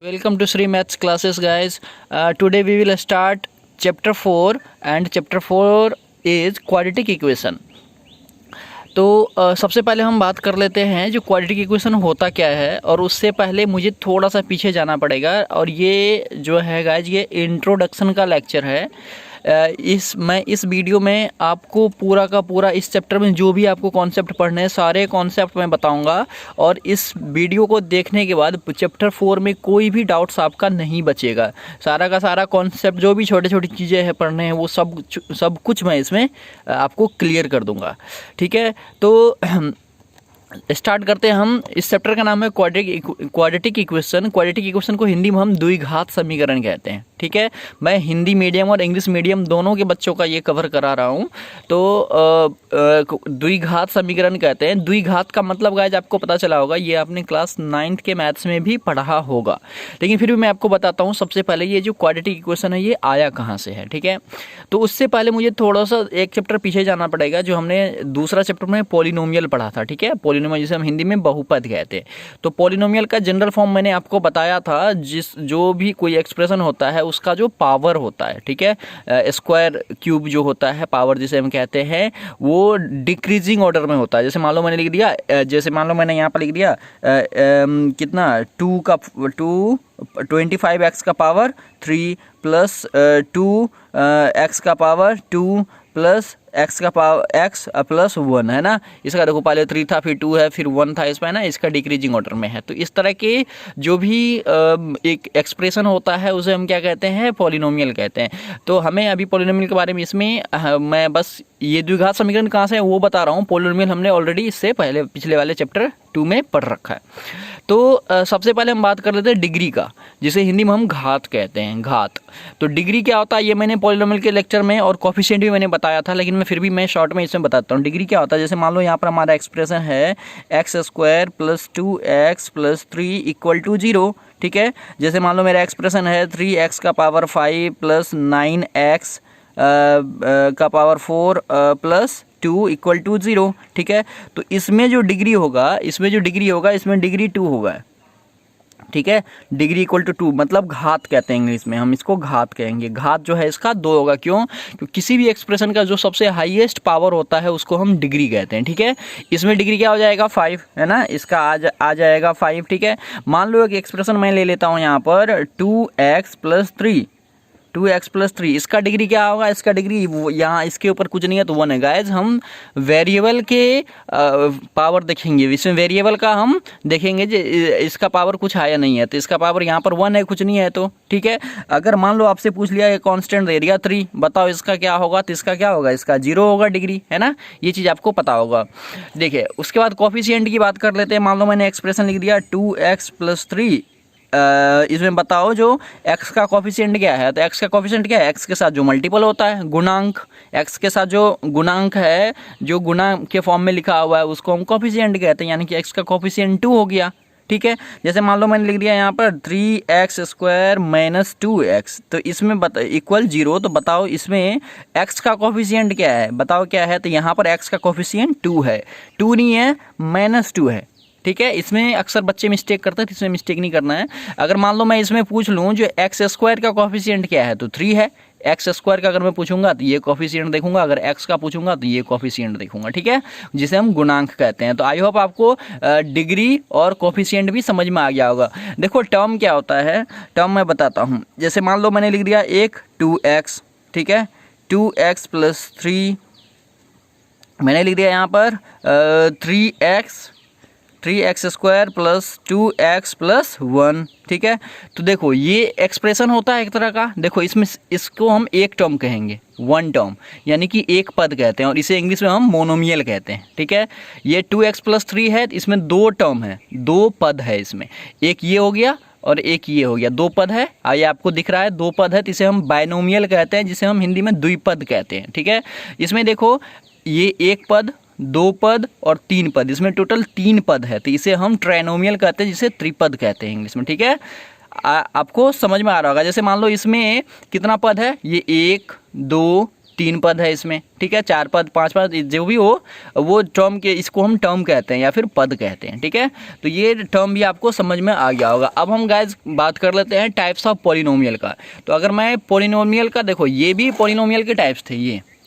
Welcome to Sri Maths classes, guys. Today we will start chapter 4 and chapter 4 is quadratic equation. तो सबसे पहले हम बात कर लेते हैं जो क्वाड्रेटिक इक्वेशन होता क्या है, और उससे पहले मुझे थोड़ा सा पीछे जाना पड़ेगा। और ये जो है गाइज, ये इंट्रोडक्शन का लेक्चर है। मैं इस वीडियो में आपको पूरा का पूरा इस चैप्टर में जो भी आपको कॉन्सेप्ट पढ़ने हैं सारे कॉन्सेप्ट मैं बताऊंगा। और इस वीडियो को देखने के बाद चैप्टर 4 में कोई भी डाउट्स आपका नहीं बचेगा। सारा का सारा कॉन्सेप्ट जो भी छोटी छोटी चीज़ें हैं पढ़ने हैं वो सब कुछ मैं इसमें आपको क्लियर कर दूंगा। ठीक है, तो स्टार्ट करते हैं। हम इस चैप्टर का नाम है क्वाड्रेटिक इक्वेशन। क्वाड्रेटिक इक्वेशन को हिंदी में हम द्विघात समीकरण कहते हैं। ठीक है, मैं हिंदी मीडियम और इंग्लिश मीडियम दोनों के बच्चों का ये कवर करा रहा हूँ। तो द्विघात समीकरण कहते हैं। द्विघात का मतलब गाइस आपको पता चला होगा, ये आपने क्लास 9th के मैथ्स में भी पढ़ा होगा, लेकिन फिर भी मैं आपको बताता हूँ। सबसे पहले ये जो क्वाड्रेटिक इक्वेशन है ये आया कहाँ से है। ठीक है, तो उससे पहले मुझे थोड़ा सा एक चैप्टर पीछे जाना पड़ेगा, जो हमने दूसरा चैप्टर में पॉलिनोमियल पढ़ा था। ठीक है, पॉलिनोमियल जिसे हम हिंदी में बहुपद कहते हैं। तो पॉलिनोमियल का जनरल फॉर्म मैंने आपको बताया था, जो भी कोई एक्सप्रेशन होता है उसका जो पावर होता है, ठीक है, स्क्वायर क्यूब जो होता है, पावर जिसे हम कहते हैं, वो डिक्रीजिंग ऑर्डर में होता है। जैसे मान लो मैंने लिख दिया, जैसे मान लो मैंने यहाँ पर लिख दिया कितना 25x का पावर 3 प्लस 2x का पावर 2 प्लस x का पावर x प्लस 1 है ना। इसका देखो पहले 3 था, फिर 2 है, फिर 1 था इसमें ना। इसका डिक्रीजिंग ऑर्डर में है। तो इस तरह के जो भी एक एक्सप्रेशन होता है उसे हम क्या कहते हैं, पॉलिनोमियल कहते हैं। तो हमें अभी पॉलिनोमियल के बारे में इसमें मैं बस ये द्विघात समीकरण कहाँ से है वो बता रहा हूँ। पॉलिनोमियल हमने ऑलरेडी इससे पहले पिछले वाले चैप्टर 2 में पढ़ रखा है। तो सबसे पहले हम बात कर लेते हैं डिग्री का, जिसे हिंदी में हम घात कहते हैं, घात। तो डिग्री क्या होता है ये मैंने पॉलिनोमियल के लेक्चर में और कोफिशिएंट भी मैंने बताया था, लेकिन मैं फिर भी मैं शॉर्ट में इसमें बताता हूँ। डिग्री क्या होता है, जैसे मान लो यहाँ पर हमारा एक्सप्रेशन है x² + 2x + 3 = 0। ठीक है, जैसे मान लो मेरा एक्सप्रेशन है 3x का पावर 5 + 9x का पावर 4 + 2 = 0। ठीक है, तो इसमें जो डिग्री होगा इसमें डिग्री 2 होगा। ठीक है, डिग्री = 2 मतलब घात कहते हैं इंग्लिश में, हम इसको घात कहेंगे। घात जो है इसका 2 होगा। क्यों? तो किसी भी एक्सप्रेशन का जो सबसे हाईएस्ट पावर होता है उसको हम डिग्री कहते हैं। ठीक है, इसमें डिग्री क्या हो जाएगा 5 है ना, इसका आ जाएगा 5। ठीक है, मान लो एक एक्सप्रेशन मैं ले लेता हूँ यहाँ पर 2x + 3, इसका डिग्री क्या होगा, इसका डिग्री यहाँ इसके ऊपर कुछ नहीं है तो 1 है। गाइज हम वेरिएबल के पावर देखेंगे, इसमें वेरिएबल का हम देखेंगे जो इसका पावर कुछ है या नहीं है। तो इसका पावर यहाँ पर 1 है, कुछ नहीं है। तो ठीक है, अगर मान लो आपसे पूछ लिया ये कांस्टेंट दे दिया 3, बताओ इसका क्या होगा, तो इसका क्या होगा, इसका 0 होगा डिग्री, है ना। ये चीज़ आपको पता होगा। देखिए उसके बाद कोफिशिएंट की बात कर लेते हैं। मान लो मैंने एक्सप्रेशन लिख दिया 2x + 3, इसमें बताओ जो x का कोफिशिएंट क्या है। तो x का कोफिशिएंट क्या है, x के साथ जो मल्टीपल होता है, गुणांक, x के साथ जो गुणांक है, जो गुणा के फॉर्म में लिखा हुआ है उसको हम कोफिशिएंट कहते हैं, यानी कि x का कोफिशिएंट 2 हो गया। ठीक है, जैसे मान लो मैंने लिख दिया यहाँ पर 3x² - 2x, तो इसमें = 0। तो बताओ इसमें x का कोफिशिएंट क्या है, बताओ क्या है। तो यहाँ पर x का कोफिशिएंट 2 है, 2 नहीं है, -2 है। ठीक है, इसमें अक्सर बच्चे मिस्टेक करते हैं, तो इसमें मिस्टेक नहीं करना है। अगर मान लो मैं इसमें पूछ लूँ जो x² का कोफिशिएंट क्या है, तो 3 है। x² का अगर मैं पूछूंगा तो ये कोफिशिएंट देखूंगा, अगर x का पूछूंगा तो ये कोफिशिएंट देखूंगा। ठीक है, जिसे हम गुणांक कहते हैं। तो आई होप आपको डिग्री और कोफिशिएंट भी समझ में आ गया होगा। देखो टर्म क्या होता है, टर्म मैं बताता हूँ। जैसे मान लो मैंने लिख दिया एक 2x, ठीक है, 2x + 3, मैंने लिख दिया यहाँ पर 3x² + 2x + 1। ठीक है, तो देखो ये एक्सप्रेशन होता है एक तरह का। देखो इसमें इसको हम एक टर्म कहेंगे, 1 टर्म, यानी कि एक पद कहते हैं, और इसे इंग्लिश में हम मोनोमियल कहते हैं। ठीक है, ये 2x + 3 है, इसमें 2 टर्म है, 2 पद है इसमें, एक ये हो गया और एक ये हो गया, 2 पद है। ये आपको दिख रहा है 2 पद है, तो इसे हम बायनोमियल कहते हैं, जिसे हम हिंदी में द्विपद कहते हैं। ठीक है, इसमें देखो ये 1 पद, 2 पद और 3 पद, इसमें टोटल 3 पद है, तो इसे हम ट्राइनोमियल कहते हैं, जिसे त्रिपद कहते हैं इंग्लिश में। ठीक है, आपको समझ में आ रहा होगा। जैसे मान लो इसमें कितना पद है, ये 1 2 3 पद है इसमें, ठीक है, 4 पद 5 पद जो भी हो वो टर्म के, इसको हम टर्म कहते हैं या फिर पद कहते हैं, ठीक है। तो ये टर्म भी आपको समझ में आ गया होगा। अब हम गाइस बात कर लेते हैं टाइप्स ऑफ पॉलिनोमियल का। तो अगर मैं पॉलिनोमियल का, देखो ये भी पॉलिनोमियल के टाइप्स थे,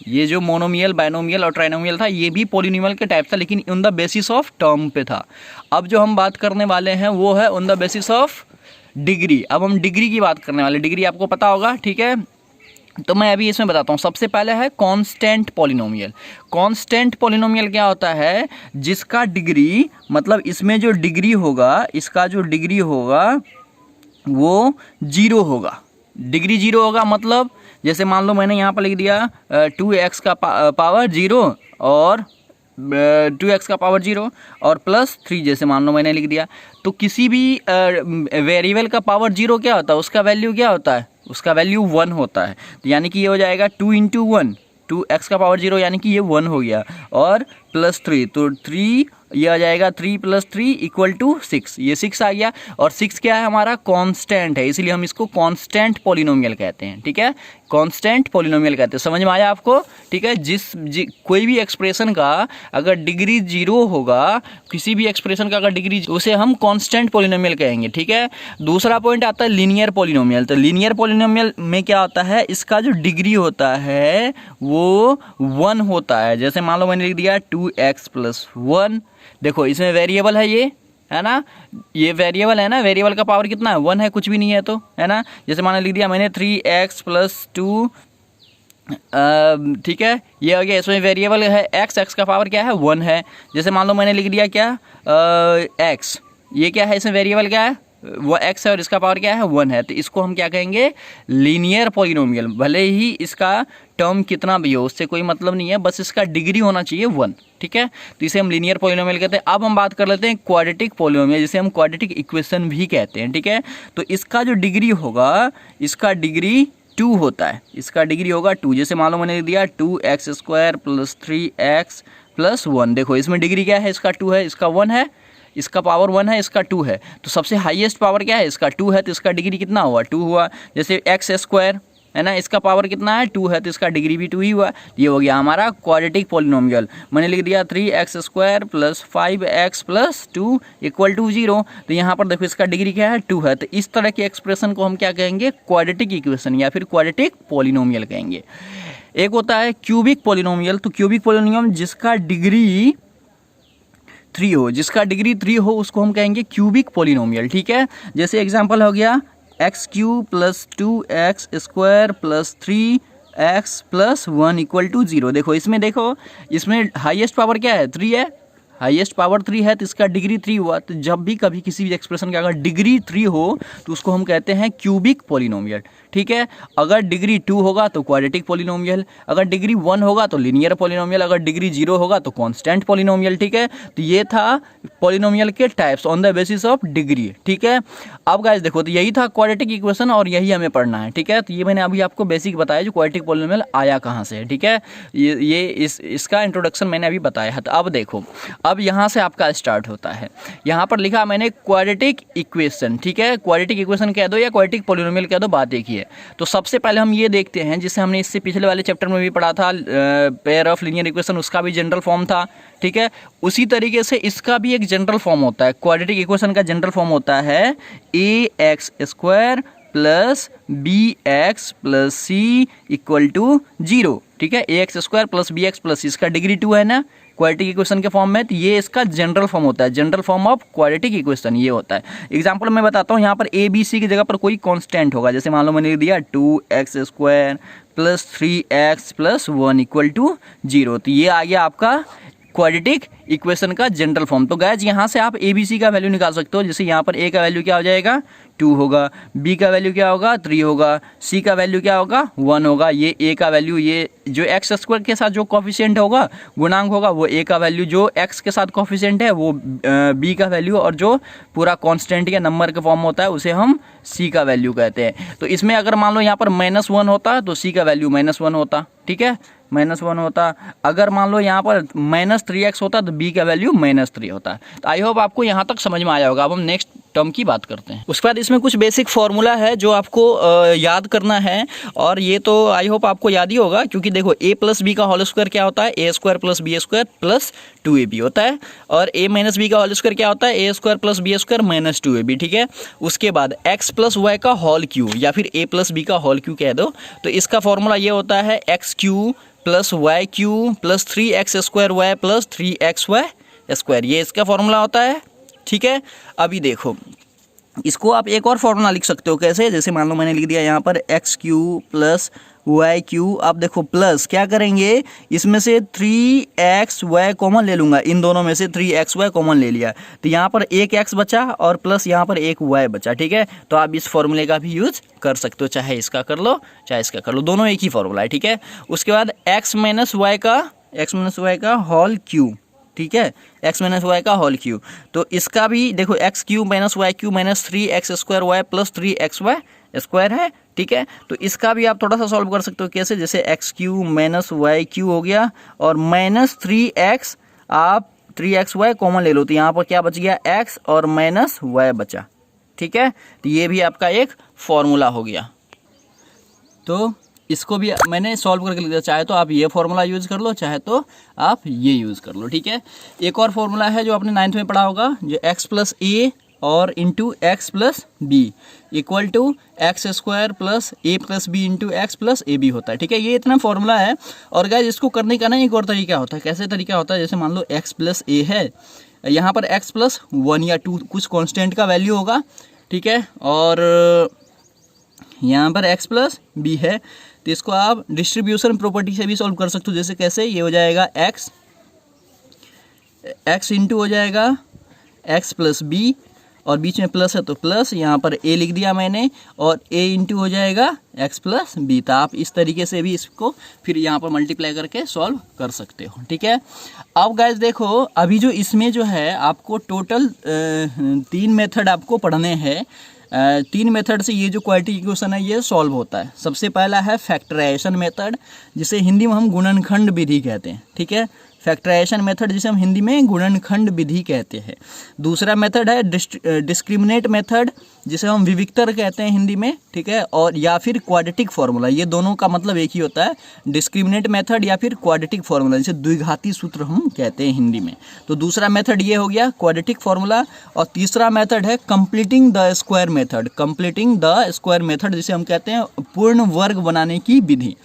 ये जो मोनोमियल, बाइनोमियल और ट्राइनोमियल था ये भी पॉलिनोमियल के टाइप था, लेकिन on the basis of term पे था। अब जो हम बात करने वाले हैं वो है on the basis of degree. अब हम डिग्री की बात करने वाले, डिग्री आपको पता होगा, ठीक है। तो मैं अभी इसमें बताता हूँ। सबसे पहले है कांस्टेंट पॉलिनोमियल। कांस्टेंट पॉलिनोमियल क्या होता है? जिसका डिग्री, मतलब इसमें जो डिग्री होगा, इसका जो डिग्री होगा वो 0 होगा। डिग्री 0 होगा मतलब जैसे मान लो मैंने यहाँ पर लिख दिया 2x का पावर 0 और 2x का पावर 0 और +3, जैसे मान लो मैंने लिख दिया। तो किसी भी वेरिएबल का पावर 0 क्या होता है? उसका वैल्यू क्या होता है? उसका वैल्यू 1 होता है। तो यानी कि ये हो जाएगा 2 × 1, 2x का पावर 0 यानी कि ये 1 हो गया, और +3, तो 3 ये आ जाएगा 3 + 3 = 6, ये 6 आ गया। और 6 क्या है? हमारा कांस्टेंट है, इसलिए हम इसको कांस्टेंट पॉलिनोमियल कहते हैं, ठीक है। कांस्टेंट पॉलिनोमियल कहते हैं। समझ में आया आपको? ठीक है। कोई भी एक्सप्रेशन का अगर डिग्री 0 होगा, किसी भी एक्सप्रेशन का अगर डिग्री, उसे हम कांस्टेंट पॉलिनोमियल कहेंगे, ठीक है। दूसरा पॉइंट आता है लीनियर पॉलिनोमियल। तो लीनियर पॉलिनोमियल में क्या होता है? इसका जो डिग्री होता है वो 1 होता है। जैसे मान लो मैंने लिख दिया 2x + 1। देखो इसमें वेरिएबल है, ये है ना, ये वेरिएबल है ना, वेरिएबल का पावर कितना है? 1 है, कुछ भी नहीं है तो, है ना। जैसे मैंने लिख दिया मैंने 3x + 2, ठीक है, ये हो गया। इसमें वेरिएबल है x का पावर क्या है? 1 है। जैसे मान लो मैंने लिख दिया क्या, x, ये क्या है? इसमें वेरिएबल क्या है? वो x है और इसका पावर क्या है? 1 है। तो इसको हम क्या कहेंगे? Linear polynomial. भले ही इसका टर्म कितना भी हो, उससे कोई मतलब नहीं है, बस इसका डिग्री होना चाहिए 1, ठीक है। तो इसे हम लीनियर पॉलिनोमियल कहते हैं। अब हम बात कर लेते हैं क्वाड्रेटिक पॉलिनोमियल, जिसे हम क्वाड्रेटिक इक्वेशन भी कहते हैं, ठीक है। तो इसका जो डिग्री होगा, इसका डिग्री 2 होता है, इसका डिग्री होगा 2। जैसे मान लो मैंने लिख दिया 2x² + 3x + 1। देखो इसमें डिग्री क्या है? इसका 2 है, इसका 1 है, इसका पावर 1 है, इसका 2 है। तो सबसे हाईएस्ट पावर क्या है? इसका 2 है, तो इसका डिग्री कितना हुआ? 2 हुआ। जैसे x² है ना, इसका पावर कितना है? 2 है, तो इसका डिग्री भी 2 ही हुआ। ये हो गया हमारा क्वाड्रेटिक पॉलिनोमियल। मैंने लिख दिया 3x² + 5x + 2 = 0। तो यहाँ पर देखो इसका डिग्री क्या है? 2 है। तो इस तरह के एक्सप्रेशन को हम क्या कहेंगे? क्वाड्रेटिक इक्वेशन या फिर क्वाड्रेटिक पॉलिनोमियल कहेंगे। एक होता है क्यूबिक पॉलिनोमियल। तो क्यूबिक पॉलिनोमियल जिसका डिग्री 3 हो, जिसका डिग्री 3 हो, उसको हम कहेंगे क्यूबिक पॉलिनोमियल, ठीक है। जैसे एग्जांपल हो गया x³ + 2x² + 3x + 1 = 0। देखो इसमें, देखो इसमें हाईएस्ट पावर क्या है? 3 है, हाईएस्ट पावर 3 है, तो इसका डिग्री 3 हुआ। तो जब भी कभी किसी भी एक्सप्रेशन का अगर डिग्री 3 हो तो उसको हम कहते हैं क्यूबिक पॉलिनोमियल, ठीक है। अगर डिग्री 2 होगा तो क्वाड्रेटिक पॉलिनोमियल, अगर डिग्री 1 होगा तो लीनियर पॉलिनोमियल, अगर डिग्री 0 होगा तो कांस्टेंट पॉलिनोमियल, ठीक है। तो ये था पॉलिनोमियल के types on the basis of degree, ठीक है। अब गाइस देखो, तो यही था क्वाड्रेटिक इक्वेशन और यही हमें पढ़ना है, ठीक है। तो ये मैंने अभी आपको बेसिक बताया जो क्वाड्रेटिक पॉलिनोमियल आया कहाँ से है, ठीक है। ये इसका इंट्रोडक्शन मैंने अभी बताया है। तो अब देखो, अब यहाँ से आपका स्टार्ट होता है। यहाँ पर लिखा मैंने क्वाड्रेटिक इक्वेशन, ठीक है। क्वाड्रेटिक इक्वेशन कह दो या क्वाड्रेटिक पॉलिनोमियल कह दो, बात एक ही है। तो सबसे पहले हम ये देखते हैं, जिसे हमने इससे पिछले वाले चैप्टर में भी पढ़ा था, पेयर ऑफ लीनियर इक्वेशन, उसका भी जनरल फॉर्म था, ठीक है। उसी तरीके से इसका भी एक जनरल फॉर्म होता है। क्वाड्रेटिक इक्वेशन का जनरल फॉर्म होता है ax² + bx + c = 0, ठीक है। ax² + bx + c, इसका डिग्री 2 है ना क्वाड्रेटिक इक्वेशन के फॉर्म में। तो ये इसका जनरल फॉर्म होता है, general form of quadratic equation ये होता है। एग्जांपल मैं बताता हूँ। यहाँ पर a b c की जगह पर कोई कांस्टेंट होगा। जैसे मान लो मैंने दिया 2x² + 3x + 1 = 0। तो ये आ गया आपका क्वाड्रेटिक इक्वेशन का जनरल फॉर्म। तो गाइस यहाँ से आप ए बी सी का वैल्यू निकाल सकते हो। जैसे यहाँ पर ए का वैल्यू क्या हो जाएगा? 2 होगा, बी का वैल्यू क्या होगा? 3 होगा, सी का वैल्यू क्या होगा? 1 होगा। ये ए का वैल्यू, ये जो x² के साथ जो कोफिशिएंट होगा, गुणांक होगा, वो ए का वैल्यू, जो x के साथ कोफिशिएंट है वो बी का वैल्यू, और जो पूरा कांस्टेंट या नंबर का फॉर्म होता है उसे हम सी का वैल्यू कहते हैं। तो इसमें अगर मान लो यहाँ पर -1 होता तो सी का वैल्यू -1 होता, ठीक है, -1 होता। अगर मान लो यहाँ पर -3x होता तो बी का वैल्यू -3 होता। तो आई होप आपको यहाँ तक समझ में आया होगा। अब हम नेक्स्ट टर्म की बात करते हैं। उसके बाद इसमें कुछ बेसिक फार्मूला है जो आपको याद करना है, और ये तो आई होप आपको याद ही होगा, क्योंकि देखो a प्लस बी का होल स्क्वायर क्या होता है, A square plus B square plus 2ab होता है, और a माइनस बी का होल स्क्वायर क्या होता है, A square plus B square minus 2ab, ठीक है। उसके बाद x प्लस वाई का होल क्यू या फिर a प्लस बी का होल क्यू कह दो, तो इसका फॉर्मूला ये होता है X cube plus Y cube plus 3x square Y plus 3xy square, ये इसका फॉर्मूला होता है, ठीक है। अभी देखो इसको आप एक और फॉर्मूला लिख सकते हो, कैसे, जैसे मान लो मैंने लिख दिया यहाँ पर X cube plus Y cube, आप देखो प्लस क्या करेंगे, इसमें से 3xy कॉमन ले लूँगा, इन दोनों में से 3xy कॉमन ले लिया, तो यहाँ पर एक x बचा और प्लस यहाँ पर एक y बचा, ठीक है। तो आप इस फॉर्मूले का भी यूज कर सकते हो, चाहे इसका कर लो चाहे इसका कर लो, दोनों एक ही फॉर्मूला है, ठीक है। उसके बाद x माइनस वाई का होल क्यू, ठीक है, x माइनस वाई का होल क्यू, तो इसका भी देखो X cube minus Y cube minus 3x square Y plus 3xy square है, ठीक है। तो इसका भी आप थोड़ा सा सॉल्व कर सकते हो, कैसे, जैसे X cube minus Y cube हो गया और माइनस 3x, आप 3xy कॉमन ले लो, तो यहाँ पर क्या बच गया, x और माइनस y बचा, ठीक है। तो ये भी आपका एक फॉर्मूला हो गया। तो इसको भी मैंने सॉल्व करके लिख दिया, चाहे तो आप ये फॉर्मूला यूज़ कर लो, चाहे तो आप ये यूज़ कर लो, ठीक है। एक और फॉर्मूला है जो आपने 9th में पढ़ा होगा, जो x प्लस ए और into X plus B equal to X square plus A plus B into X plus A B होता है, ठीक है। ये इतना फॉर्मूला है। और गाइस इसको करने का ना एक और तरीका होता है, कैसे तरीका होता है, जैसे मान लो एक्स प्लस ए है, यहाँ पर एक्स प्लस 1 या 2 कुछ कॉन्स्टेंट का वैल्यू होगा, ठीक है, और यहाँ पर x प्लस बी है, तो इसको आप डिस्ट्रीब्यूशन प्रॉपर्टी से भी सॉल्व कर सकते हो, जैसे कैसे, ये हो जाएगा x इंटू हो जाएगा x प्लस बी, और बीच में प्लस है तो प्लस, यहाँ पर a लिख दिया मैंने, और a इंटू हो जाएगा x प्लस बी। तो आप इस तरीके से भी इसको फिर यहाँ पर मल्टीप्लाई करके सॉल्व कर सकते हो, ठीक है। अब गाइस देखो, अभी जो इसमें जो है आपको टोटल 3 मेथड आपको पढ़ने हैं। 3 मेथड से ये जो क्वाड्रेटिक इक्वेशन है ये सॉल्व होता है। सबसे पहला है फैक्टराइजेशन मेथड, जिसे हिंदी में हम गुणनखंड विधि कहते हैं, ठीक है। फैक्टराइजेशन मेथड जिसे हम हिंदी में गुणनखंड विधि कहते हैं। दूसरा मेथड है डिस्क्रिमिनेट मेथड, जिसे हम विविक्तर कहते हैं हिंदी में, ठीक है, और या फिर क्वाड्रेटिक फार्मूला, ये दोनों का मतलब एक ही होता है, डिस्क्रिमिनेट मेथड या फिर क्वाड्रेटिक फार्मूला, जिसे द्विघाती सूत्र हम कहते हैं हिंदी में। तो दूसरा मेथड ये हो गया क्वाड्रेटिक फार्मूला, और तीसरा मेथड है completing the square method, completing the square method, जिसे हम कहते हैं पूर्ण वर्ग बनाने की विधि,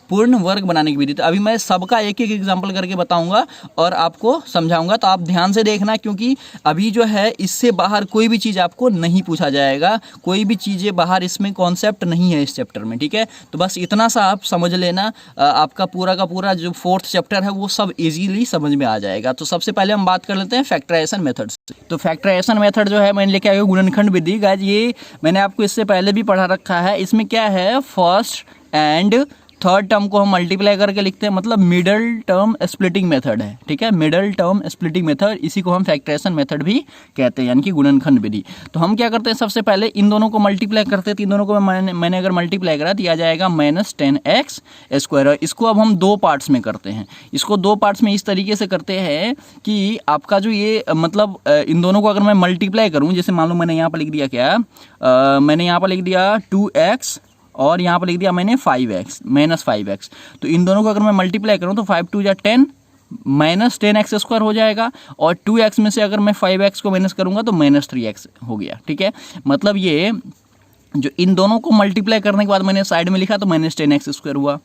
पूर्ण वर्ग बनाने की विधि। तो अभी मैं सबका एक एक एग्जाम्पल करके बताऊंगा और आपको समझाऊंगा, तो आप ध्यान से देखना, क्योंकि अभी जो है इससे बाहर कोई भी चीज़ आपको नहीं पूछा जाएगा, कोई भी चीज़ें बाहर इसमें कॉन्सेप्ट नहीं है इस चैप्टर में, ठीक है। तो बस इतना सा आप समझ लेना, आपका पूरा का पूरा जो 4th चैप्टर है वो सब इजीली समझ में आ जाएगा। तो सबसे पहले हम बात कर लेते हैं फैक्टराइजेशन मेथड से। तो फैक्टराइजेशन मेथड जो है मैंने लेके आया गुणनखंड विधि, गाइस ये मैंने आपको इससे पहले भी पढ़ा रखा है। इसमें क्या है, फर्स्ट एंड थर्ड टर्म को हम मल्टीप्लाई करके लिखते हैं, मतलब मिडल टर्म स्प्लिटिंग मेथड है, ठीक है, मिडल टर्म स्प्लिटिंग मेथड, इसी को हम फैक्टराइजेशन मेथड भी कहते हैं, यानी कि गुणनखंड विधि। तो हम क्या करते हैं, सबसे पहले इन दोनों को मल्टीप्लाई करते हैं, तो इन दोनों को मैंने अगर मल्टीप्लाई करा तो आ जाएगा -10x स्क्वायर। इसको अब हम 2 पार्ट्स में करते हैं, इसको 2 पार्ट्स में इस तरीके से करते हैं कि आपका जो ये मतलब इन दोनों को अगर मैं मल्टीप्लाई करूँ, जैसे मान लो मैंने यहाँ पर लिख दिया क्या, मैंने यहाँ पर लिख दिया 2x और यहाँ पर लिख दिया मैंने 5x -5x। तो इन दोनों को अगर मैं मल्टीप्लाई करूँ तो 5 2 10 -10x स्क्वायर हो जाएगा, और 2x में से अगर मैं 5x को माइनस करूँगा तो -3x हो गया, ठीक है। मतलब ये जो इन दोनों को मल्टीप्लाई करने के बाद मैंने साइड में लिखा तो -10x स्क्वायर हुआ,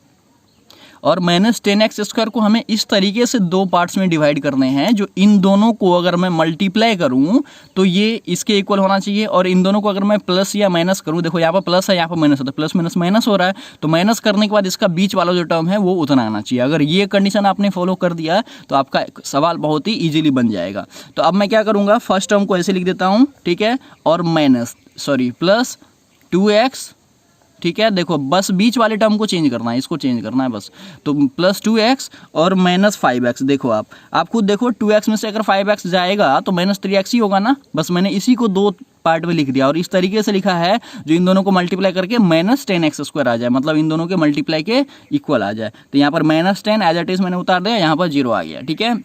और -10x स्क्वायर को हमें इस तरीके से 2 पार्ट्स में डिवाइड करने हैं, जो इन दोनों को अगर मैं मल्टीप्लाई करूं तो ये इसके इक्वल होना चाहिए, और इन दोनों को अगर मैं प्लस या माइनस करूं, देखो यहाँ पर प्लस है यहाँ पर माइनस है, तो प्लस माइनस माइनस हो रहा है, तो माइनस करने के बाद इसका बीच वाला जो टर्म है वो उतना आना चाहिए। अगर ये कंडीशन आपने फॉलो कर दिया तो आपका सवाल बहुत ही ईजिली बन जाएगा। तो अब मैं क्या करूँगा, फर्स्ट टर्म को ऐसे लिख देता हूँ, ठीक है, और प्लस 2x, ठीक है। देखो बस बीच वाले टर्म को चेंज करना है, इसको चेंज करना है बस, तो प्लस 2x और -5x। देखो आप खुद देखो, 2x में से अगर 5x जाएगा तो -3x ही होगा ना, बस मैंने इसी को 2 पार्ट में लिख दिया, और इस तरीके से लिखा है जो इन दोनों को मल्टीप्लाई करके -10x स्क्वायर आ जाए, मतलब इन दोनों के मल्टीप्लाई के इक्वल आ जाए। तो यहाँ पर -10 एज इट इज मैंने उतार दिया, यहाँ पर 0 आ गया, ठीक है।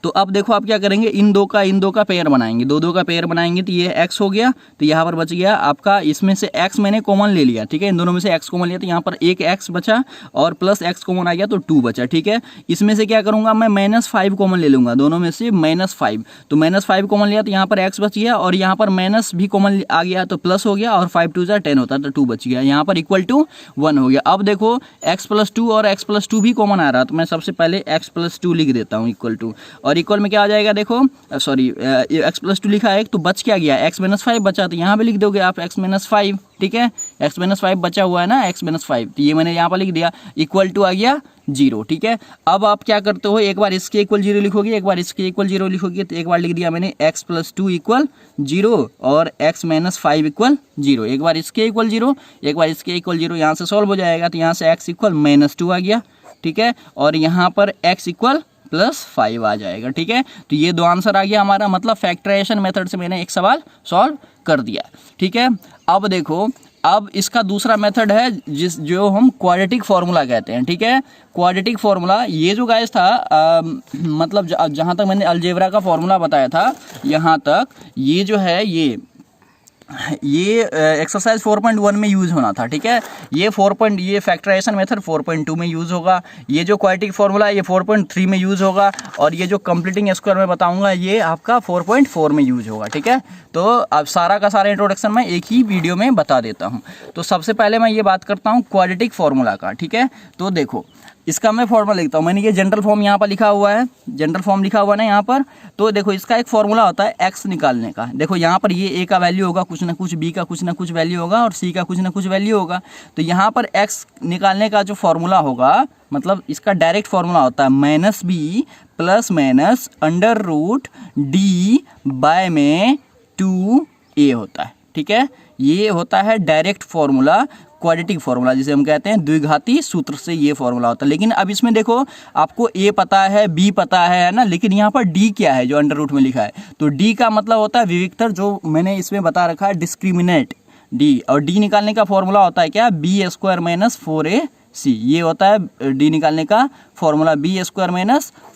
तो अब देखो आप क्या करेंगे, इन दो का पेयर बनाएंगे, दो का पेयर बनाएंगे तो ये x हो गया, तो यहाँ पर बच गया आपका, इसमें से x मैंने कॉमन ले लिया, ठीक है, इन दोनों में से x कॉमन लिया तो यहाँ पर एक x बचा और प्लस x कॉमन आ गया तो 2 बचा, ठीक है। इसमें से क्या करूँगा मैं, -5 कॉमन ले लूँगा, दोनों में से -5, तो -5 कॉमन लिया तो यहाँ पर x बच गया और यहाँ पर माइनस भी कॉमन आ गया तो प्लस हो गया और 5 2 जा 10 होता है तो 2 बच गया, यहाँ पर इक्वल टू 1 हो गया। अब देखो x+2 और x+2 भी कॉमन आ रहा, तो मैं सबसे पहले x+2 लिख देता हूँ इक्वल टू, और इक्वल में क्या आ जाएगा, देखो सॉरी x+2 लिखा है तो बच क्या गया, x-5 बचा, तो यहाँ पे लिख दोगे आप x-5, ठीक है, x-5 बचा हुआ है ना, x-5, तो ये मैंने यहाँ पर लिख दिया, इक्वल टू आ गया 0, ठीक है। अब आप क्या करते हो, एक बार इसके इक्वल 0 लिखोगे, एक बार इसके इक्वल 0 लिखोगे, तो एक बार लिख दिया मैंने x+2 इक्वल 0 और x-5 इक्वल 0, एक बार इसके इक्वल 0, एक बार इसके इक्वल 0, यहाँ से सॉल्व हो जाएगा, तो यहाँ से x इक्वल -2 आ गया, ठीक है, और यहाँ पर x इक्वल +5 आ जाएगा, ठीक है। तो ये दो आंसर आ गया हमारा, मतलब फैक्टराइजेशन मेथड से मैंने एक सवाल सॉल्व कर दिया, ठीक है। अब देखो, अब इसका दूसरा मेथड है जो हम क्वाड्रेटिक फार्मूला कहते हैं, ठीक है। क्वाड्रेटिक फार्मूला ये जो गाइस था मतलब जहाँ तक मैंने अलजेब्रा का फार्मूला बताया था यहाँ तक, ये जो है ये एक्सरसाइज 4.1 में यूज़ होना था, ठीक है। ये फैक्टराइजेशन मेथड 4.2 में यूज़ होगा, ये जो क्वाड्रेटिक फार्मूला ये 4.3 में यूज़ होगा, और ये जो कंप्लीटिंग स्क्वायर में बताऊंगा ये आपका 4.4 में यूज़ होगा, ठीक है। तो अब सारा का सारा इंट्रोडक्शन मैं एक ही वीडियो में बता देता हूँ। तो सबसे पहले मैं ये बात करता हूँ क्वाड्रेटिक फार्मूला का, ठीक है। तो देखो इसका मैं फॉर्मूला लिखता हूँ, मैंने ये जनरल फॉर्म यहाँ पर लिखा हुआ है, जनरल फॉर्म लिखा हुआ है ना यहाँ पर। तो देखो इसका एक फॉर्मूला होता है x निकालने का, देखो यहाँ पर ये a का वैल्यू होगा कुछ ना कुछ, b का कुछ ना कुछ वैल्यू होगा और c का कुछ ना कुछ वैल्यू होगा। तो यहाँ पर x निकालने का जो फॉर्मूला होगा, मतलब इसका डायरेक्ट फॉर्मूला होता है -b ± √d/2a होता है, ठीक है। ये होता है डायरेक्ट फॉर्मूला, क्वाड्रेटिक फार्मूला जिसे हम कहते हैं, द्विघाती सूत्र से ये फार्मूला होता है। लेकिन अब इसमें देखो आपको a पता है, b पता है ना, लेकिन यहाँ पर d क्या है जो अंडर रूट में लिखा है, तो d का मतलब होता है विविक्तर, जो मैंने इसमें बता रखा है डिस्क्रिमिनेट d, और d निकालने का फॉर्मूला होता है क्या, b² - 4ac, ये होता है d निकालने का फॉर्मूला, b² -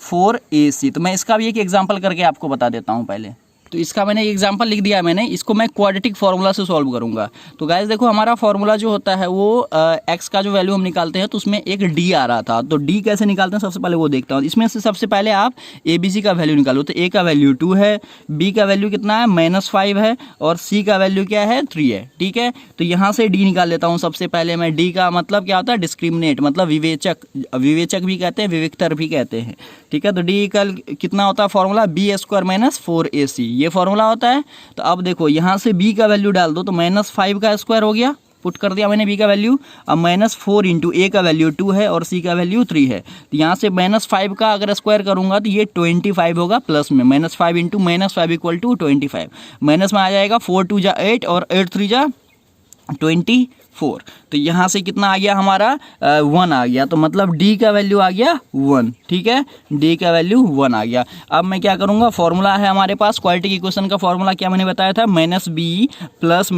4ac। तो मैं इसका भी एक एग्जाम्पल करके आपको बता देता हूँ पहले। तो इसका मैंने एग्जांपल लिख दिया मैंने, इसको मैं क्वाड्रेटिक फार्मूला से सॉल्व करूंगा। तो गाइस देखो हमारा फार्मूला जो होता है वो x का जो वैल्यू हम निकालते हैं तो उसमें एक d आ रहा था, तो d कैसे निकालते हैं सबसे पहले वो देखता हूँ। इसमें से सबसे पहले आप ABC का वैल्यू निकालो, तो a का वैल्यू 2 है, b का वैल्यू कितना है -5 है, और c का वैल्यू क्या है 3 है, ठीक है। तो यहाँ से d निकाल लेता हूँ सबसे पहले मैं। d का मतलब क्या होता है, डिस्क्रिमिनेट, मतलब विवेचक, विवेचक भी कहते हैं, विविक्तर भी कहते हैं, ठीक है। तो d का कितना होता है फॉर्मूला, b² - 4ac, ये फॉर्मूला होता है। तो अब देखो यहाँ से b का वैल्यू डाल दो, तो -5 का स्क्वायर हो गया, पुट कर दिया मैंने b का वैल्यू। अब -4 इंटू a का वैल्यू 2 है और c का वैल्यू 3 है, तो यहाँ से -5 का अगर स्क्वायर करूंगा तो ये 25 होगा प्लस में, -5 इंटू -5 इक्वल टू 25, माइनस में आ जाएगा 4 2 जा 8 और 8 3 जा 24, तो यहाँ से कितना आ गया हमारा 1 आ गया, तो मतलब d का वैल्यू आ गया 1, ठीक है, d का वैल्यू 1 आ गया। अब मैं क्या करूँगा, फॉर्मूला है हमारे पास क्वाड्रेटिक इक्वेशन का फॉर्मूला क्या मैंने बताया था, -b ±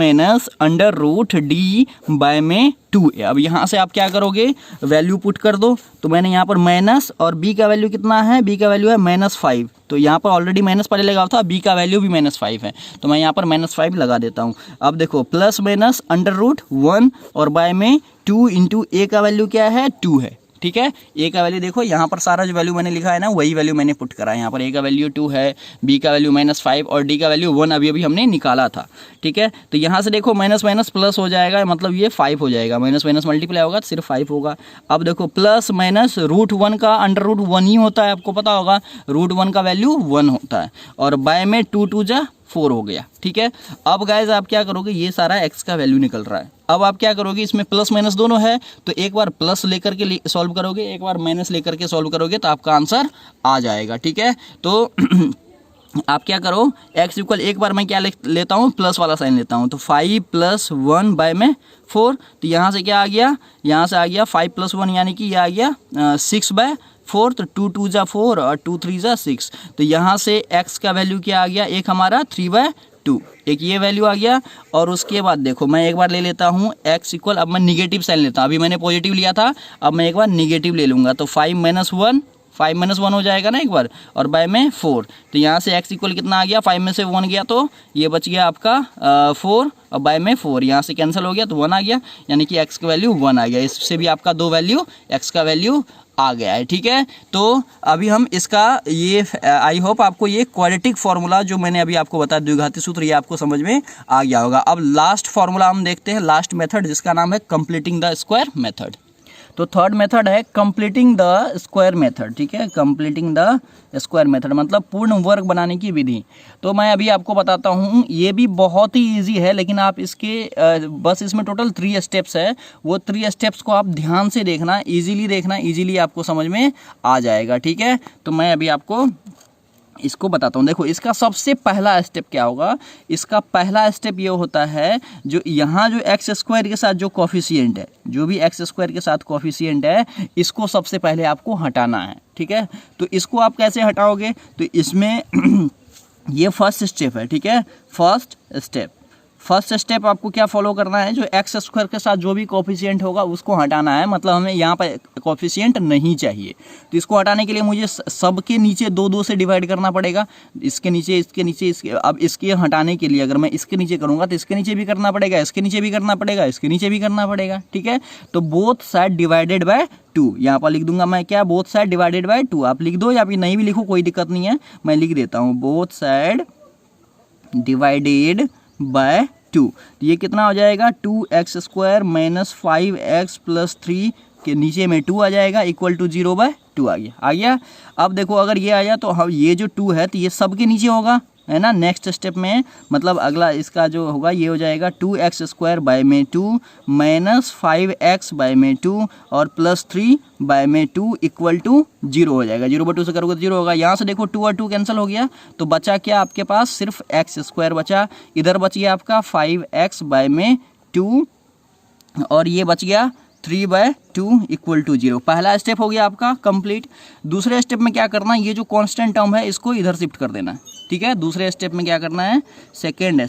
√d/2a। अब यहाँ से आप क्या करोगे, वैल्यू पुट कर दो, तो मैंने यहाँ पर माइनस, और b का वैल्यू कितना है, b का वैल्यू है -5, तो यहाँ पर ऑलरेडी माइनस पहले लगा था, b का वैल्यू भी -5 है, तो मैं यहाँ पर -5 लगा देता हूँ। अब देखो प्लस माइनस √1 और बाय में 2 इंटू a का वैल्यू क्या है 2 है, ठीक है। a का वैल्यू देखो यहाँ पर सारा जो वैल्यू मैंने लिखा है ना वही वैल्यू मैंने पुट करा है। यहाँ पर a का वैल्यू 2 है, b का वैल्यू -5 और d का वैल्यू 1 अभी अभी हमने निकाला था, ठीक है। तो यहाँ से देखो माइनस माइनस प्लस हो जाएगा, मतलब ये 5 हो जाएगा, माइनस माइनस मल्टीप्लाई होगा तो सिर्फ 5 होगा। अब देखो प्लस माइनस √1 का √1 ही होता है, आपको पता होगा, √1 का वैल्यू 1 होता है, और बाय में 2 2 जा 4 हो गया, ठीक है। अब गाइज आप क्या करोगे, ये सारा x का वैल्यू निकल रहा है, अब आप क्या करोगे, इसमें प्लस माइनस दोनों है, तो एक बार प्लस लेकर के सॉल्व करोगे, एक बार माइनस लेकर के सॉल्व करोगे, तो आपका आंसर आ जाएगा, ठीक है। तो आप क्या करो, x इक्वल, एक बार मैं क्या लेता हूँ, प्लस वाला साइन लेता हूँ, तो 5 + 1 बाय में 4, तो यहाँ से क्या आ गया, यहाँ से आ गया 5 + 1 यानी कि ये आ गया 6/4, तो 2 2 जा 4 और 2 3 जा 6, तो यहाँ से x का वैल्यू क्या आ गया, एक हमारा 3/2, एक ये वैल्यू आ गया। और उसके बाद देखो मैं एक बार ले लेता हूँ x इक्वल, अब मैं निगेटिव साइन लेता हूँ, अभी मैंने पॉजिटिव लिया था, अब मैं एक बार निगेटिव ले लूँगा, तो 5 - 1 5 - 1 हो जाएगा ना एक बार, और बाय में 4, तो यहाँ से x इक्वल कितना आ गया, 5 में से 1 गया तो ये बच गया आपका 4, और बाय में 4 यहाँ से कैंसिल हो गया तो 1 आ गया, यानी कि x का वैल्यू 1 आ गया। इससे भी आपका 2 वैल्यू x का वैल्यू आ गया है, ठीक है। तो अभी हम इसका ये आई होप आपको ये क्वाड्रेटिक फार्मूला जो मैंने अभी आपको बताया द्विघाती सूत्र, ये आपको समझ में आ गया होगा। अब लास्ट फार्मूला हम देखते हैं, लास्ट मेथड, जिसका नाम है कंप्लीटिंग द स्क्वायर मेथड। तो थर्ड मेथड है कंप्लीटिंग द स्क्वायर मेथड, ठीक है, कंप्लीटिंग द स्क्वायर मेथड मतलब पूर्ण वर्ग बनाने की विधि। तो मैं अभी आपको बताता हूँ, ये भी बहुत ही इजी है, लेकिन आप इसके बस इसमें टोटल 3 स्टेप्स है, वो 3 स्टेप्स को आप ध्यान से देखना, इजीली आपको समझ में आ जाएगा, ठीक है। तो मैं अभी आपको इसको बताता हूँ। देखो इसका सबसे पहला स्टेप क्या होगा, इसका पहला स्टेप ये होता है, जो यहाँ जो एक्स स्क्वायर के साथ जो कोफिशिएंट है, जो भी एक्स स्क्वायर के साथ कोफिशिएंट है, इसको सबसे पहले आपको हटाना है, ठीक है। तो इसको आप कैसे हटाओगे, तो इसमें ये फर्स्ट स्टेप है, ठीक है, फर्स्ट स्टेप आपको क्या फॉलो करना है, जो एक्स स्क्वायर के साथ जो भी कोफिशिएंट होगा उसको हटाना है, मतलब हमें यहाँ पर कोफिशिएंट नहीं चाहिए। तो इसको हटाने के लिए मुझे सबके नीचे 2 से डिवाइड करना पड़ेगा, इसके नीचे इसके। अब इसके हटाने के लिए अगर मैं इसके नीचे करूँगा तो इसके नीचे भी करना पड़ेगा, इसके नीचे भी करना पड़ेगा, इसके नीचे भी करना पड़ेगा, ठीक है। तो बोथ साइड डिवाइडेड बाय 2, यहाँ पर लिख दूंगा मैं क्या, बोथ साइड डिवाइडेड बाय 2। आप लिख दो या फिर नहीं भी लिखो कोई दिक्कत नहीं है, मैं लिख देता हूँ बोथ साइड डिवाइडेड बाय 2। तो ये कितना हो जाएगा, 2x square minus 5x plus 3 के नीचे में 2 आ जाएगा, इक्वल टू 0/2 आ गया। अब देखो अगर ये आया तो हम ये जो 2 है तो ये सब के नीचे होगा, है ना। नेक्स्ट स्टेप में मतलब अगला इसका जो होगा ये हो जाएगा 2x स्क्वायर बाय में 2 माइनस 5x बाय में 2 और प्लस 3 बाय में 2 इक्वल टू 0 हो जाएगा। 0/2 से करोगे तो 0 होगा। यहाँ से देखो 2 और 2 कैंसिल हो गया, तो बचा क्या आपके पास, सिर्फ x स्क्वायर बचा। इधर बच गया आपका 5x बाय में 2 और ये बच गया 3/2 इक्वल टू 0। पहला स्टेप हो गया आपका कंप्लीट। दूसरे स्टेप में क्या करना है, ये जो कांस्टेंट टर्म है इसको इधर शिफ्ट कर देना है, ठीक है। दूसरे स्टेप में क्या करना है, सेकेंड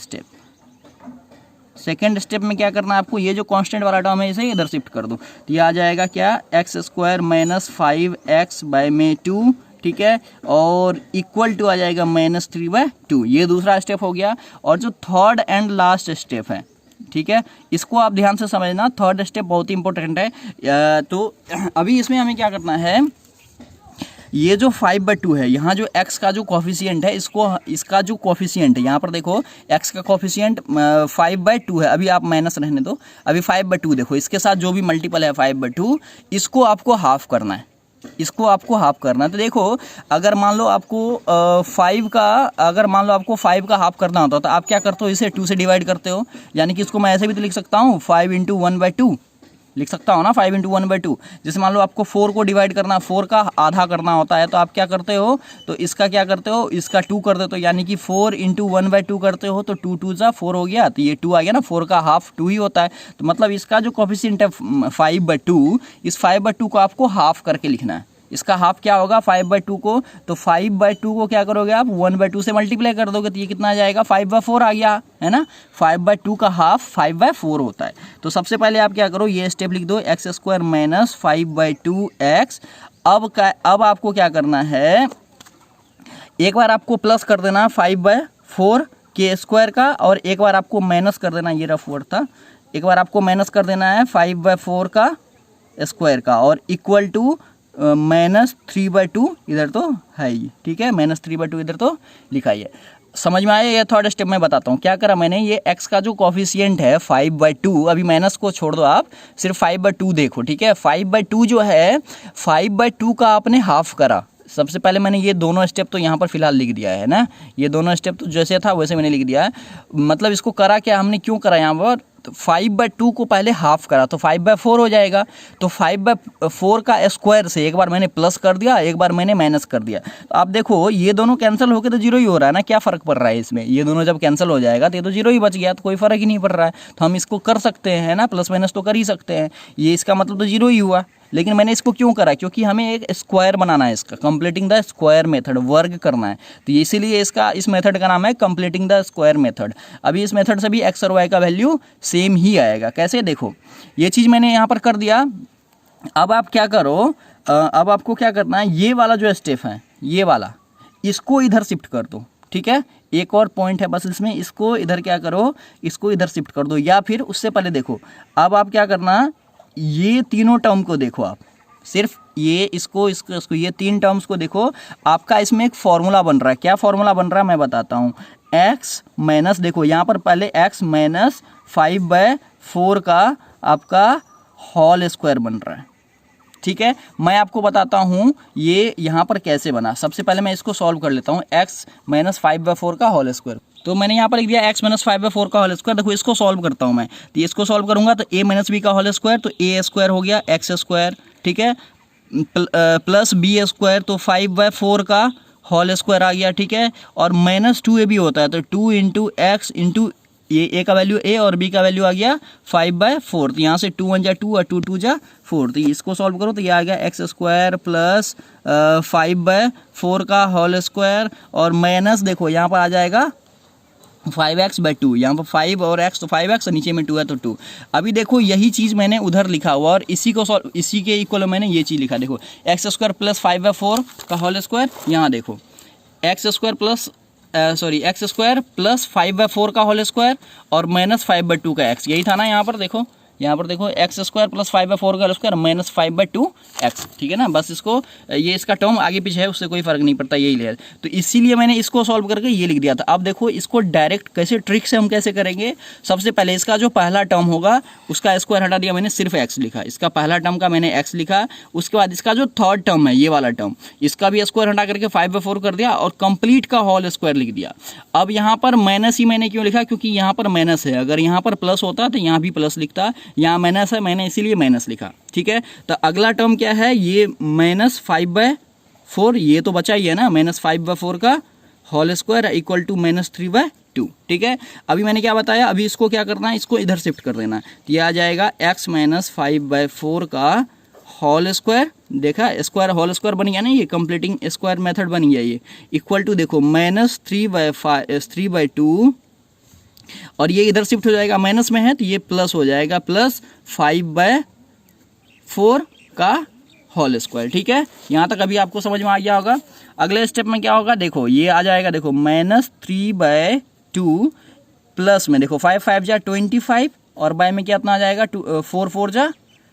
स्टेप में क्या करना है आपको, ये जो कांस्टेंट वाला टर्म है इसे इधर शिफ्ट कर दो, तो ये आ जाएगा क्या, x square minus 5x bye में 2, ठीक है, और इक्वल टू आ जाएगा माइनस 3/2। ये दूसरा स्टेप हो गया। और जो थर्ड एंड लास्ट स्टेप है, ठीक है, इसको आप ध्यान से समझना, थर्ड स्टेप बहुत ही इंपॉर्टेंट है। तो अभी इसमें हमें क्या करना है, ये जो 5/2 है, यहाँ जो x का जो कोफिशिएंट है, इसका जो कोफिशिएंट है यहाँ पर देखो, x का कोफिशिएंट 5/2 है। अभी आप माइनस रहने दो, अभी 5/2 देखो, इसके साथ जो भी मल्टीपल है 5/2, इसको आपको हाफ करना है, तो देखो अगर मान लो आपको 5 का हाफ करना होता तो आप क्या करते हो, इसे 2 से डिवाइड करते हो, यानी कि इसको मैं ऐसे भी तो लिख सकता हूँ 5 × 1/2 लिख सकता हूँ ना, 5 × 1/2। जैसे मान लो आपको 4 को डिवाइड करना, 4 का आधा करना होता है, तो आप क्या करते हो, तो इसका क्या करते हो, इसका 2 कर देते हो, यानी कि 4 × 1/2 करते हो, तो 2 × 2 = 4 हो गया, तो ये 2 आ गया ना, 4 का हाफ 2 ही होता है। तो मतलब इसका जो कोफिशिएंट है 5/2, इस 5/2 को आपको हाफ करके लिखना है। इसका हाफ क्या होगा 5/2 को, तो 5/2 को क्या करोगे आप 1/2 से मल्टीप्लाई कर दोगे, तो ये कितना आ जाएगा 5/4 आ गया, है ना। 5/2 का हाफ 5/4 होता है। तो सबसे पहले आप क्या करो, ये स्टेप लिख दो, एक्स स्क्वायर माइनस 5/2x। अब आपको क्या करना है, एक बार आपको प्लस कर देना 5/4 के स्क्वायर का, और एक बार आपको माइनस कर देना, ये रफ वर्ड था, एक बार आपको माइनस कर देना है 5/4 का स्क्वायर का, और इक्वल टू -3/2 इधर तो है ही, ठीक है, -3/2 इधर तो लिखा ही है। समझ में आया। ये थर्ड स्टेप में बताता हूँ क्या करा मैंने। ये x का जो कोफिशिएंट है 5/2, अभी माइनस को छोड़ दो, आप सिर्फ 5/2 देखो, ठीक है। 5/2 जो है, 5/2 का आपने हाफ करा। सबसे पहले मैंने ये दोनों स्टेप तो यहाँ पर फिलहाल लिख दिया है ना, ये दोनों स्टेप तो जैसे था वैसे मैंने लिख दिया है। मतलब इसको करा क्या हमने, क्यों करा यहाँ पर, तो 5/2 को पहले हाफ करा तो 5/4 हो जाएगा। तो 5/4 का स्क्वायर से एक बार मैंने प्लस कर दिया, एक बार मैंने माइनस कर दिया। तो आप देखो ये दोनों कैंसिल होकर तो 0 ही हो रहा है ना, क्या फ़र्क पड़ रहा है इसमें, ये दोनों जब कैंसिल हो जाएगा तो ये तो 0 ही बच गया, तो कोई फ़र्क ही नहीं पड़ रहा है। तो हम इसको कर सकते हैं ना, प्लस माइनस तो कर ही सकते हैं, ये इसका मतलब तो 0 ही हुआ। लेकिन मैंने इसको क्यों करा, क्योंकि हमें एक स्क्वायर बनाना है, इसका कंप्लीटिंग द स्क्वायर मेथड, वर्ग करना है। तो इसीलिए इस मेथड का नाम है कंप्लीटिंग द स्क्वायर मेथड। अभी इस मेथड से भी एक्स और वाई का वैल्यू सेम ही आएगा। कैसे, देखो ये चीज़ मैंने यहाँ पर कर दिया। अब आप क्या करो, अब आपको क्या करना है, ये वाला जो स्टेप है ये वाला, इसको इधर शिफ्ट कर दो, ठीक है। एक और पॉइंट है बस इसमें, इसको इधर क्या करो, इसको इधर शिफ्ट कर दो। या फिर उससे पहले देखो, अब आप क्या करना, ये तीनों टर्म को देखो आप, सिर्फ ये इसको ये तीन टर्म्स को देखो। आपका इसमें एक फॉर्मूला बन रहा है। क्या फॉर्मूला बन रहा है मैं बताता हूँ। एक्स माइनस, देखो यहाँ पर पहले एक्स माइनस 5/4 का आपका होल स्क्वायर बन रहा है, ठीक है। मैं आपको बताता हूँ ये यहाँ पर कैसे बना। सबसे पहले मैं इसको सॉल्व कर लेता हूँ, एक्स माइनस 5/4 का होल स्क्वायर। तो मैंने यहाँ पर लिख दिया एक्स माइनस 5/4 का होल स्क्वायर। देखो इसको सॉल्व करता हूँ मैं, तो इसको सॉल्व करूँगा तो ए माइनस बी का होल स्क्वायर, तो ए स्क्वायर हो गया एक्स स्क्वायर, ठीक है, प्लस बी स्क्वायर, तो 5/4 का होल स्क्वायर आ गया, ठीक है। और माइनस 2a भी होता है, तो 2 इंटू एक्स इंटू ये ए का वैल्यू ए और बी का वैल्यू आ गया 5/4। तो यहाँ से 2 1 जा 2 और 2 2 जा 4। तो इसको सॉल्व करो तो ये आ गया एक्स स्क्वायर प्लस 5/4 का होल स्क्वायर, और माइनस देखो यहाँ पर आ जाएगा 5x/2। यहाँ पर 5 और x, तो 5x और नीचे में 2 है तो 2। अभी देखो यही चीज़ मैंने उधर लिखा हुआ, और इसी के इक्वल मैंने ये चीज़ लिखा। देखो एक्स स्क्वायर प्लस 5/4 का होल स्क्वायर, यहाँ देखो एक्स स्क्वायर प्लस 5/4 का होल स्क्वायर और माइनस 5/2 का एक्स, यही था ना। यहाँ पर देखो एक्स स्क्वायर प्लस 5/4 का स्क्वायर माइनस 5/2 एक्स, ठीक है ना। बस इसको, ये इसका टर्म आगे पीछे है उससे कोई फर्क नहीं पड़ता, यही ले। तो इसीलिए मैंने इसको सॉल्व करके ये लिख दिया था। अब देखो इसको डायरेक्ट कैसे, ट्रिक से हम कैसे करेंगे। सबसे पहले इसका जो पहला टर्म होगा उसका स्क्वायर हटा दिया मैंने, सिर्फ एक्स लिखा। इसका पहला टर्म का मैंने एक्स लिखा। उसके बाद इसका जो थर्ड टर्म है ये वाला टर्म, इसका भी स्क्वायर हटा करके 5/4 कर दिया और कंप्लीट का होल स्क्वायर लिख दिया। अब यहाँ पर माइनस ही मैंने क्यों लिखा, क्योंकि यहाँ पर माइनस है। अगर यहाँ पर प्लस होता तो यहाँ भी प्लस लिखता, यहाँ माइनस है, मैंने इसीलिए माइनस लिखा, ठीक है। तो अगला टर्म क्या है, ये माइनस 5/4, ये तो बचा ही है ना, माइनस 5/4 का whole square equal to minus 3/2, ठीक है। अभी मैंने क्या बताया, अभी इसको क्या करना है, इसको इधर शिफ्ट कर देना। तो ये आ जाएगा एक्स माइनस 5/4 का होल स्क्वायर, देखा स्क्वायर होल स्क्वायर बन गया ना, ये कंप्लीटिंग स्क्वायर मेथड बन गया ये, इक्वल टू देखो माइनस 3/2, और ये इधर शिफ्ट हो जाएगा, माइनस में है तो ये प्लस हो जाएगा, प्लस 5/4 का होल स्क्वायर, ठीक है। यहाँ तक अभी आपको समझ में आ गया होगा। अगले स्टेप में क्या होगा, देखो ये आ जाएगा, देखो माइनस 3/2 प्लस में देखो 5 5 जा 25 और बाय में कितना आ जाएगा 4 4 जा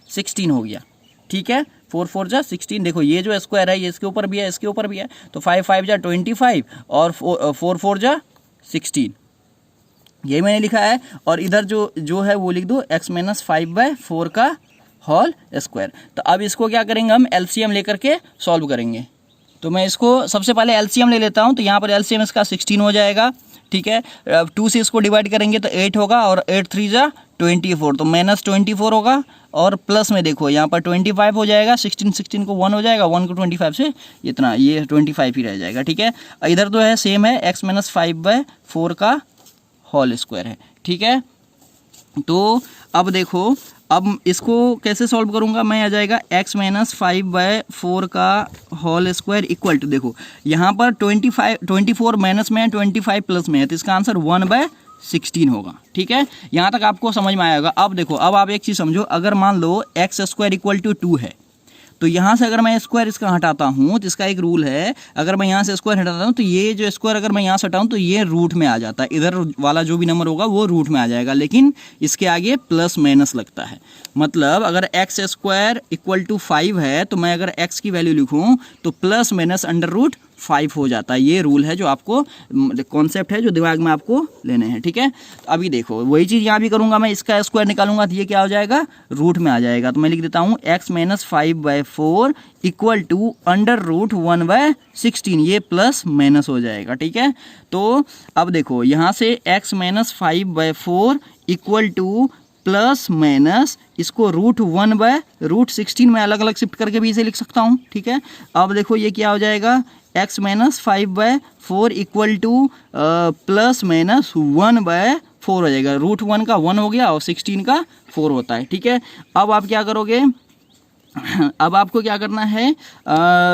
16 हो गया, ठीक है। 4 4 जा 16, देखो ये जो स्क्वायर है ये इसके ऊपर भी है इसके ऊपर भी है, तो 5 5 जा 25 और 4 4 जा 16, यही मैंने लिखा है। और इधर जो है वो लिख दो एक्स माइनस 5/4 का होल स्क्वायर। तो अब इसको क्या करेंगे, हम एलसीएम लेकर के सॉल्व करेंगे। तो मैं इसको सबसे पहले एलसीएम ले लेता हूँ। तो यहाँ पर एलसीएम इसका 16 हो जाएगा, ठीक है। 2 से इसको डिवाइड करेंगे तो 8 होगा, और 8 3 जा 24, तो माइनस 24 होगा, और प्लस में देखो यहाँ पर 25 हो जाएगा, 16 को 1 हो जाएगा, 1 को 25 से इतना, ये 25 ही रह जाएगा, ठीक है। इधर तो है सेम है, एक्स माइनस 5/4 का होल स्क्वायर है, ठीक है। तो अब देखो, अब इसको कैसे सॉल्व करूंगा मैं, आ जाएगा एक्स माइनस 5/4 का होल स्क्वायर इक्वल टू, देखो यहाँ पर 24 माइनस में है, 25 प्लस में है, तो इसका आंसर 1/16 होगा, ठीक है। यहाँ तक आपको समझ में आएगा। अब देखो, अब आप एक चीज़ समझो, अगर मान लो एक्स स्क्वायर इक्वल टू 2 है, तो यहाँ से अगर मैं स्क्वायर इसका हटाता हूँ तो इसका एक रूल है, अगर मैं यहाँ से स्क्वायर हटाता हूँ तो ये जो स्क्वायर अगर मैं यहाँ से हटाऊँ तो ये रूट में आ जाता है, इधर वाला जो भी नंबर होगा वो रूट में आ जाएगा, लेकिन इसके आगे प्लस माइनस लगता है। मतलब अगर एक्स स्क्वायर इक्वल टू 5 है तो मैं अगर एक्स की वैल्यू लिखूँ तो प्लस माइनस अंडर रूट 5 हो जाता है। ये रूल है जो आपको, कॉन्सेप्ट है जो दिमाग में आपको लेने हैं, ठीक है। अभी देखो वही चीज़ यहाँ भी करूँगा मैं, इसका स्क्वायर निकालूंगा तो ये क्या हो जाएगा, रूट में आ जाएगा। तो मैं लिख देता हूँ X minus 5/4 equal to under root 1/16, ये प्लस माइनस हो जाएगा, ठीक है। तो अब देखो यहाँ से x minus 5/4 equal two plus minus, इसको रूट 1/16 में अलग अलग शिफ्ट करके भी इसे लिख सकता हूँ, ठीक है। अब देखो ये क्या हो जाएगा, x minus 5/4 equal two plus minus 1/4 हो जाएगा, रूट 1 का 1 हो गया और 16 का 4 होता है, ठीक है। अब आप क्या करोगे, अब आपको क्या करना है,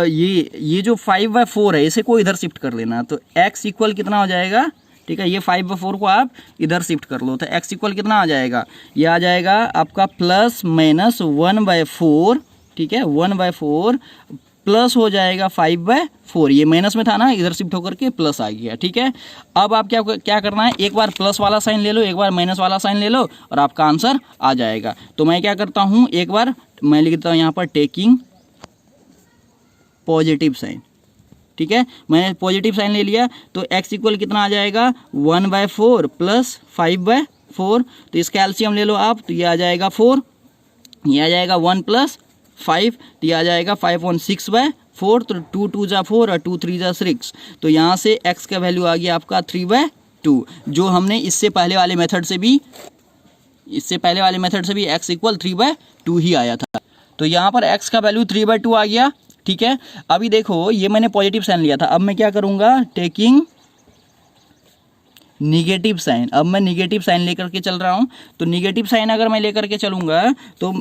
ये जो 5/4 है इसे को इधर शिफ्ट कर लेना, तो x इक्वल कितना हो जाएगा, ठीक है। ये 5/4 को आप इधर शिफ्ट कर लो, तो x इक्वल कितना आ जाएगा, ये आ जाएगा आपका प्लस माइनस 1/4, ठीक है, 1/4 प्लस हो जाएगा 5/4, ये माइनस में था ना, इधर शिफ्ट होकर के प्लस आ गया। ठीक है, अब आप क्या करना है, एक बार प्लस वाला साइन ले लो, एक बार माइनस वाला साइन ले लो और आपका आंसर आ जाएगा। तो मैं क्या करता हूँ, एक बार मैं लिख देता हूँ यहाँ पर टेकिंग पॉजिटिव साइन। ठीक है, मैंने पॉजिटिव साइन ले लिया तो x इक्वल कितना आ जाएगा, 1/4 प्लस 5/4। तो इसका एलसीएम ले लो आप, तो ये आ जाएगा 4, ये आ जाएगा 1 + 5, तो ये आ जाएगा 5 × 6/4, तो 2 × 2 = 4 और 2 × 3 = 6। तो यहाँ से x का वैल्यू आ गया आपका 3/2, जो हमने इससे पहले वाले मेथड से भी x इक्वल 3/2 ही आया था। तो यहाँ पर x का वैल्यू 3/2 आ गया। ठीक है, अभी देखो ये मैंने पॉजिटिव साइन लिया था, अब मैं क्या करूँगा, टेकिंग निगेटिव साइन। अब मैं निगेटिव साइन लेकर के चल रहा हूँ, तो निगेटिव साइन अगर मैं लेकर के चलूँगा तो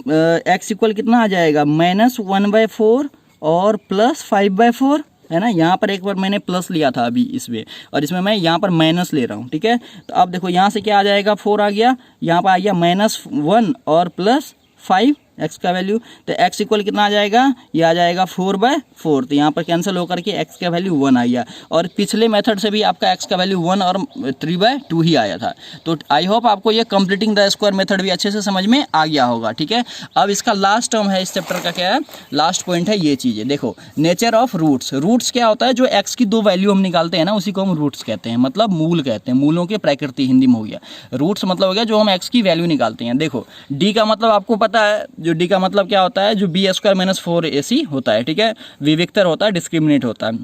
x इक्वल कितना आ जाएगा, -1/4 और प्लस 5/4, है ना। यहाँ पर एक बार मैंने प्लस लिया था अभी इसमें, और इसमें मैं यहाँ पर माइनस ले रहा हूँ। ठीक है, तो अब देखो यहाँ से क्या आ जाएगा, 4 आ गया, यहाँ पर आ गया -1 और प्लस 5 x का वैल्यू, तो x इक्वल कितना आ जाएगा, ये आ जाएगा 4/4। तो यहाँ पर कैंसिल होकर के x का वैल्यू 1 आ गया, और पिछले मेथड से भी आपका x का वैल्यू 1 और 3/2 ही आया था। तो आई होप आपको ये कंप्लीटिंग द स्क्वायर मेथड भी अच्छे से समझ में आ गया होगा। ठीक है, अब इसका लास्ट टर्म है इस चैप्टर का, क्या है लास्ट पॉइंट है, ये चीज़ है। देखो नेचर ऑफ रूट्स। रूट्स क्या होता है, जो x की दो वैल्यू हम निकालते हैं ना, उसी को हम रूट्स कहते हैं, मतलब मूल कहते हैं, मूलों की प्रकृति हिंदी में हो गया। रूट्स मतलब हो गया जो हम x की वैल्यू निकालते हैं। देखो d का मतलब आपको पता है, जो d का मतलब क्या होता है, जो b² - 4ac होता है। ठीक है, विविक्तर होता है, डिस्क्रिमिनेट होता है।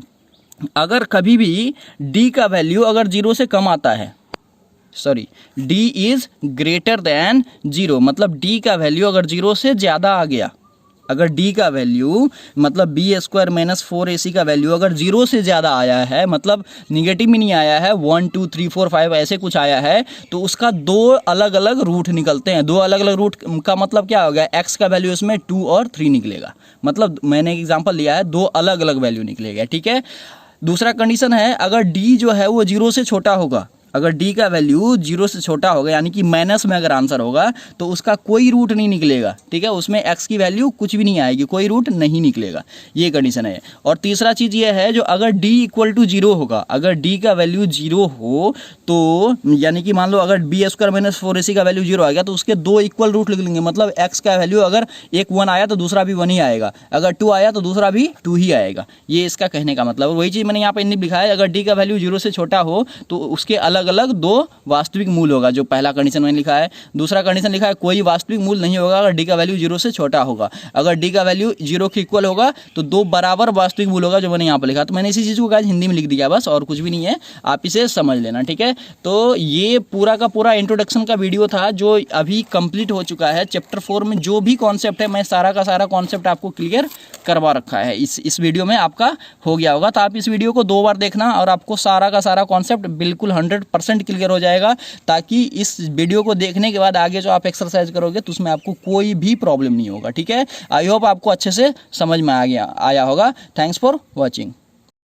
अगर कभी भी d का वैल्यू अगर 0 से कम आता है, sorry d is greater than 0, मतलब d का वैल्यू अगर 0 से ज़्यादा आ गया, अगर d का वैल्यू मतलब b² - 4ac का वैल्यू अगर 0 से ज़्यादा आया है, मतलब निगेटिव में नहीं आया है, 1 2 3 4 5 ऐसे कुछ आया है, तो उसका दो अलग अलग रूट निकलते हैं। दो अलग अलग रूट का मतलब क्या होगा, x का वैल्यू इसमें 2 और 3 निकलेगा, मतलब मैंने एक एग्जाम्पल लिया है, दो अलग अलग वैल्यू निकलेगा। ठीक है, दूसरा कंडीशन है, अगर d जो है वो 0 से छोटा होगा, अगर d का वैल्यू 0 से छोटा होगा, यानी कि माइनस में अगर आंसर होगा, तो उसका कोई रूट नहीं निकलेगा। ठीक है, उसमें x की वैल्यू कुछ भी नहीं आएगी, कोई रूट नहीं निकलेगा, ये कंडीशन है। और तीसरा चीज़ ये है, जो अगर d = 0 होगा, अगर d का वैल्यू 0 हो, तो यानी कि मान लो अगर b² - 4ac का वैल्यू 0 आ गया, तो उसके दो इक्वल रूट लिख लेंगे, मतलब x का वैल्यू अगर एक 1 आया तो दूसरा भी 1 ही आएगा, अगर 2 आया तो दूसरा भी 2 ही आएगा। ये इसका कहने का मतलब, वही चीज़ मैंने यहाँ पर लिखा है, अगर d का वैल्यू 0 से छोटा हो तो उसके अलग अलग दो वास्तविक मूल होगा, जो पहला कंडीशन मैंने लिखा है। दूसरा कंडीशन लिखा है, कोई वास्तविक मूल नहीं होगा अगर d का वैल्यू 0 से छोटा होगा। अगर d का वैल्यू 0 के इक्वल होगा तो दो बराबर वास्तविक मूल होगा, जो मैंने यहाँ पर लिखा। तो मैंने इसी चीज़ को गाइस हिंदी में लिख दिया, बस और कुछ भी नहीं है, आप इसे समझ लेना। ठीक है, तो ये पूरा का पूरा इंट्रोडक्शन का वीडियो था, जो अभी कंप्लीट हो चुका है। चैप्टर 4 में जो भी कॉन्सेप्ट है, मैं सारा का सारा कॉन्सेप्ट आपको क्लियर करवा रखा है, इस वीडियो में आपका हो गया होगा। तो आप इस वीडियो को 2 बार देखना, और आपको सारा का सारा कॉन्सेप्ट बिल्कुल 100% क्लियर हो जाएगा, ताकि इस वीडियो को देखने के बाद आगे जो आप एक्सरसाइज करोगे तो उसमें आपको कोई भी प्रॉब्लम नहीं होगा। ठीक है, आई होप आपको अच्छे से समझ में आया होगा। Thanks for watching.